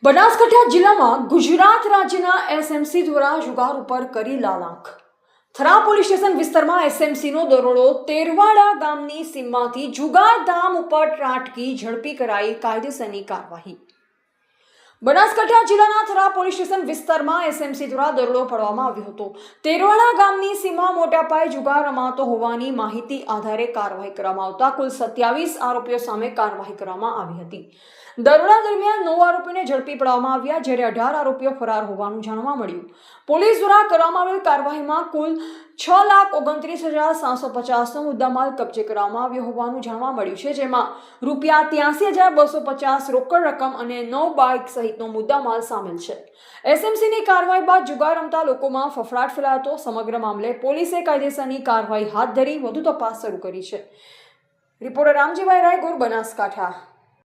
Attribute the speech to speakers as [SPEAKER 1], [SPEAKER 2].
[SPEAKER 1] બનાસકાંઠા જિલ્લામાં ગુજરાત રાજ્યના એસએમસી દ્વારા જુગાર ઉપર કરી લાલાંક। થરા પોલીસ સ્ટેશન વિસ્તારમાં એસએમસીનો દરોડો તેરવાડા ગામની સીમમાંથી જુગાર ધામ ઉપર ત્રાટકી ઝડપી કરાઈ કાયદેસરની કાર્યવાહી। બનાસકાંઠા જિલ્લાના થરા પોલીસ સ્ટેશન વિસ્તારમાં એસએમસી દ્વારા દરોડો પાડવામાં આવ્યો હતો। તેરવાડા ગામની સીમા મોટા પાયે જુગાર રમાતો હોવાની માહિતી આધારે કાર્યવાહી કરવામાં આવતા કુલ 27 આરોપીઓ સામે કાર્યવાહી કરવામાં આવી હતી। દરોડા દરમિયાન 9 આરોપીઓને ઝડપી પાડવામાં આવ્યા, જ્યારે 18 આરોપીઓ ફરાર હોવાનું જાણવા મળ્યું। પોલીસ દ્વારા કરવામાં આવેલ કાર્યવાહીમાં કુલ 6,29,750નો મુદ્દામાલ કબજે કરવામાં આવ્યો હોવાનું જાણવા મળ્યું છે, જેમાં ₹83,250 રોકડ રકમ અને 9 બાઇક સહિતનો મુદ્દામાલ સામેલ છે। એસએમસીની કાર્યવાહી બાદ જુગાર રમતા લોકોમાં ફફડાટ ફેલાયો હતો। સમગ્ર મામલે પોલીસે કાયદેસરની કાર્યવાહી હાથ ધરી વધુ તપાસ શરૂ કરી છે। રિપોર્ટર રામજીભાઈ રાયગોર, બનાસકાંઠા।